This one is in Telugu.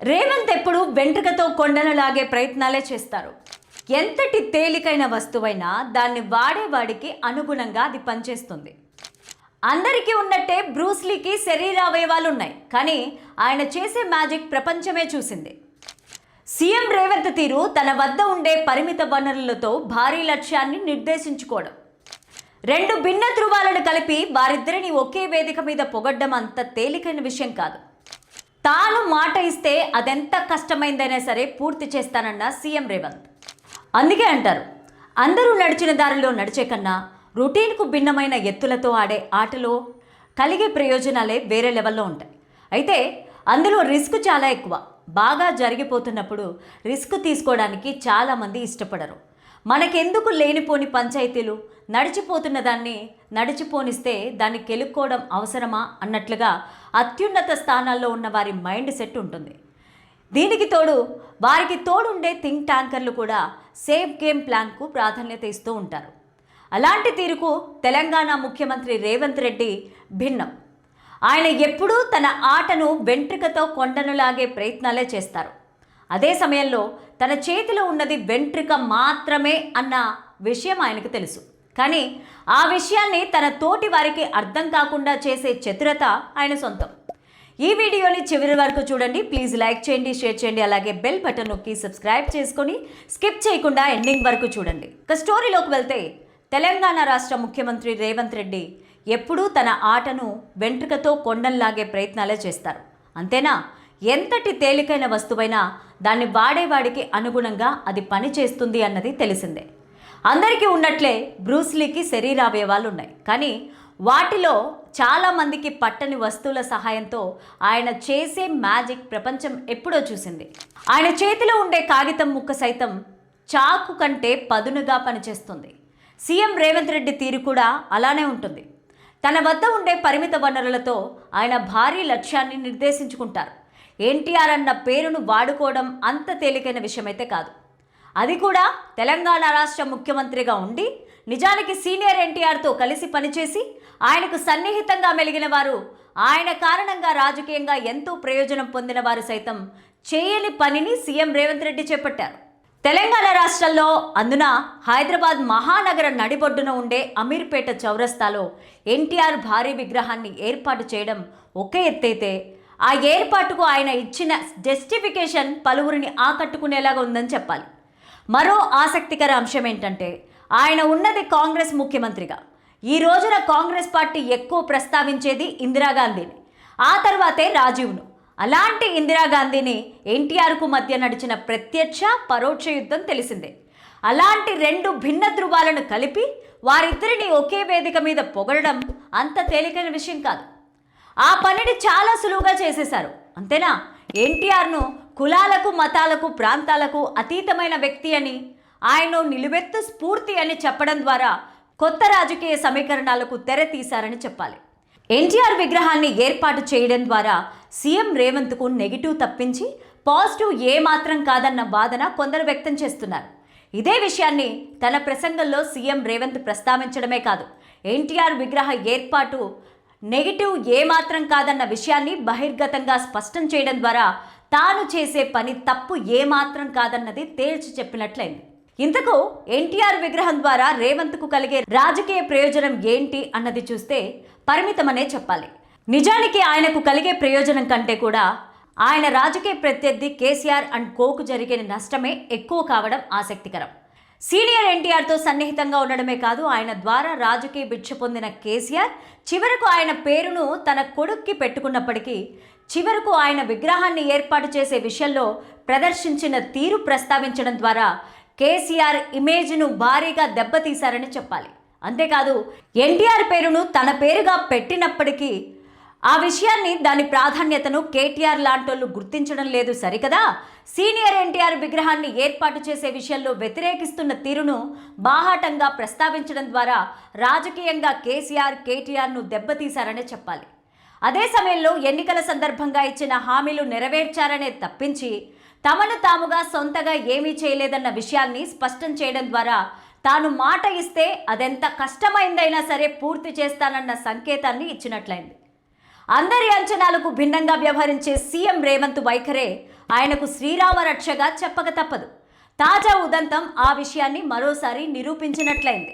రేవంత్ ఎప్పుడు వెంట్రుకతో కొండను లాగే ప్రయత్నాలే చేస్తారు. ఎంతటి తేలికైన వస్తువైనా దాన్ని వాడేవాడికి అనుగుణంగా అది పనిచేస్తుంది. అందరికీ ఉన్నట్టే బ్రూస్లీకి శరీరావయవాలు ఉన్నాయి, కానీ ఆయన చేసే మ్యాజిక్ ప్రపంచమే చూసింది. సీఎం రేవంత్ తీరు తన వద్ద ఉండే పరిమిత వనరులతో భారీ లక్ష్యాన్ని నిర్దేశించుకోవడం. రెండు భిన్న ధృవాలను కలిపి వారిద్దరిని ఒకే వేదిక మీద పొగడ్డం అంత తేలికైన విషయం కాదు. తాను మాట ఇస్తే అదెంత కష్టమైందైనా సరే పూర్తి చేస్తానన్న సీఎం రేవంత్. అందుకే అంటారు, అందరూ నడిచిన దారిలో నడిచే కన్నా రొటీన్కు భిన్నమైన ఎత్తులతో ఆడే ఆటలో కలిగే ప్రయోజనాలే వేరే లెవెల్లో ఉంటాయి. అయితే అందులో రిస్క్ చాలా ఎక్కువ. బాగా జరిగిపోతున్నప్పుడు రిస్క్ తీసుకోవడానికి చాలామంది ఇష్టపడరు. మనకెందుకు లేనిపోని పంచాయతీలు, నడిచిపోతున్న దాన్ని నడిచిపోనిస్తే దాన్ని కెలుక్కోవడం అవసరమా అన్నట్లుగా అత్యున్నత స్థానాల్లో ఉన్న వారి మైండ్ సెట్ ఉంటుంది. దీనికి తోడు వారికి తోడుండే థింక్ ట్యాంకర్లు కూడా సేఫ్ గేమ్ ప్లాన్కు ప్రాధాన్యత ఇస్తూ ఉంటారు. అలాంటి తీరుకు తెలంగాణ ముఖ్యమంత్రి రేవంత్ రెడ్డి భిన్నం. ఆయన ఎప్పుడూ తన ఆటను వెంట్రుకతో కొండను లాగే ప్రయత్నాలే చేస్తారు. అదే సమయంలో తన చేతిలో ఉన్నది వెంట్రుక మాత్రమే అన్న విషయం ఆయనకు తెలుసు. కానీ ఆ విషయాన్ని తన తోటి వారికి అర్థం కాకుండా చేసే చతురత ఆయన సొంతం. ఈ వీడియోని చివరి వరకు చూడండి. ప్లీజ్ లైక్ చేయండి, షేర్ చేయండి, అలాగే బెల్ బటన్ నొక్కి సబ్స్క్రైబ్ చేసుకొని స్కిప్ చేయకుండా ఎండింగ్ వరకు చూడండి. ఇక స్టోరీలోకి వెళ్తే, తెలంగాణ రాష్ట్ర ముఖ్యమంత్రి రేవంత్ రెడ్డి ఎప్పుడూ తన ఆటను వెంట్రుకతో కొండల్లాగే ప్రయత్నాలే చేస్తారు. అంతేనా? ఎంతటి తేలికైన వస్తువైనా దాన్ని వాడేవాడికి అనుగుణంగా అది పని చేస్తుంది అన్నది తెలిసిందే. అందరికీ ఉన్నట్లే బ్రూస్లీకి శరీరావయవాలు ఉన్నాయి, కానీ వాటిలో చాలామందికి పట్టని వస్తువుల సహాయంతో ఆయన చేసే మ్యాజిక్ ప్రపంచం ఎప్పుడో చూసింది. ఆయన చేతిలో ఉండే కాగితం ముక్క సైతం చాకు కంటే పదునుగా పనిచేస్తుంది. సీఎం రేవంత్ రెడ్డి తీరు కూడా అలానే ఉంటుంది. తన వద్ద ఉండే పరిమిత వనరులతో ఆయన భారీ లక్ష్యాన్ని నిర్దేశించుకుంటారు. ఎన్టీఆర్ అన్న పేరును వాడుకోవడం అంత తేలికైన విషయమైతే కాదు. అది కూడా తెలంగాణ రాష్ట్ర ముఖ్యమంత్రిగా ఉండి, నిజానికి సీనియర్ ఎన్టీఆర్తో కలిసి పనిచేసి ఆయనకు సన్నిహితంగా మెలిగిన వారు, ఆయన కారణంగా రాజకీయంగా ఎంతో ప్రయోజనం పొందిన వారు సైతం చేయని పనిని సీఎం రేవంత్ రెడ్డి చేపట్టారు. తెలంగాణ రాష్ట్రంలో, అందున హైదరాబాద్ మహానగర నడిబొడ్డున ఉండే అమీర్పేట చౌరస్తాలో ఎన్టీఆర్ భారీ విగ్రహాన్ని ఏర్పాటు చేయడం ఒక ఎత్తైతే, ఆ ఏర్పాటుకు ఆయన ఇచ్చిన జస్టిఫికేషన్ పలువురిని ఆకట్టుకునేలాగా ఉందని చెప్పాలి. మరో ఆసక్తికర అంశం ఏంటంటే, ఆయన ఉన్నది కాంగ్రెస్ ముఖ్యమంత్రిగా. ఈ రోజున కాంగ్రెస్ పార్టీ ఎక్కువ ప్రస్తావించేది ఇందిరాగాంధీని, ఆ తర్వాతే రాజీవ్ను. అలాంటి ఇందిరాగాంధీని ఎన్టీఆర్కు మధ్య నడిచిన ప్రత్యక్ష పరోక్ష యుద్ధం తెలిసిందే. అలాంటి రెండు భిన్న ధృవాలను కలిపి వారిద్దరిని ఒకే వేదిక మీద పొగడడం అంత తేలికైన విషయం కాదు. ఆ పనిని చాలా సులువుగా చేసేశారు. అంతేనా? ఎన్టీఆర్ను కులాలకు, మతాలకు, ప్రాంతాలకు అతీతమైన వ్యక్తి అని, ఆయన నిలువెత్తు స్ఫూర్తి అని చెప్పడం ద్వారా కొత్త రాజకీయ సమీకరణాలకు తెర తీశారని చెప్పాలి. ఎన్టీఆర్ విగ్రహాన్ని ఏర్పాటు చేయడం ద్వారా సీఎం రేవంత్కు నెగిటివ్ తప్పించి పాజిటివ్ ఏమాత్రం కాదన్న వాదన కొందరు వ్యక్తం చేస్తున్నారు. ఇదే విషయాన్ని తన ప్రసంగంలో సీఎం రేవంత్ ప్రస్తావించడమే కాదు, ఎన్టీఆర్ విగ్రహ ఏర్పాటు నెగిటివ్ ఏమాత్రం కాదన్న విషయాన్ని బహిర్గతంగా స్పష్టం చేయడం ద్వారా తాను చేసే పని తప్పు ఏమాత్రం కాదన్నది తేల్చి చెప్పినట్లయింది. ఇంతకు ఎన్టీఆర్ విగ్రహం ద్వారా రేవంత్కు కలిగే రాజకీయ ప్రయోజనం ఏంటి అన్నది చూస్తే పరిమితమనే చెప్పాలి. నిజానికి ఆయనకు కలిగే ప్రయోజనం కంటే కూడా ఆయన రాజకీయ ప్రత్యర్థి కేసీఆర్ అండ్ కోకు జరిగే నష్టమే ఎక్కువ కావడం ఆసక్తికరం. సీనియర్ ఎన్టీఆర్తో సన్నిహితంగా ఉండడమే కాదు, ఆయన ద్వారా రాజకీయ భిక్ష పొందిన కేసీఆర్ చివరకు ఆయన పేరును తన కొడుక్కి పెట్టుకున్నప్పటికీ చివరకు ఆయన విగ్రహాన్ని ఏర్పాటు చేసే విషయంలో ప్రదర్శించిన తీరు ప్రస్తావించడం ద్వారా కేసీఆర్ ఇమేజ్ను భారీగా దెబ్బతీశారని చెప్పాలి. అంతేకాదు, ఎన్టీఆర్ పేరును తన పేరుగా పెట్టినప్పటికీ ఆ విషయాన్ని, దాని ప్రాధాన్యతను కేటీఆర్ లాంటోళ్ళు గుర్తించడం లేదు సరికదా. సీనియర్ ఎన్టీఆర్ విగ్రహాన్ని ఏర్పాటు చేసే విషయంలో వ్యతిరేకిస్తున్న తీరును బాహాటంగా ప్రస్తావించడం ద్వారా రాజకీయంగా కేసీఆర్, కేటీఆర్ను దెబ్బతీశారనే చెప్పాలి. అదే సమయంలో ఎన్నికల సందర్భంగా ఇచ్చిన హామీలు నెరవేర్చారనే తప్పించి తమను తాముగా సొంతగా ఏమీ చేయలేదన్న విషయాన్ని స్పష్టం చేయడం ద్వారా తాను మాట ఇస్తే అదెంత కష్టమైందైనా సరే పూర్తి చేస్తానన్న సంకేతాన్ని ఇచ్చినట్లయింది. అందరి అంచనాలకు భిన్నంగా వ్యవహరించే సీఎం రేవంత్ వైఖరే ఆయనకు శ్రీరామ రక్షగా చెప్పక తప్పదు. తాజా ఉదంతం ఆ విషయాన్ని మరోసారి నిరూపించినట్లయింది.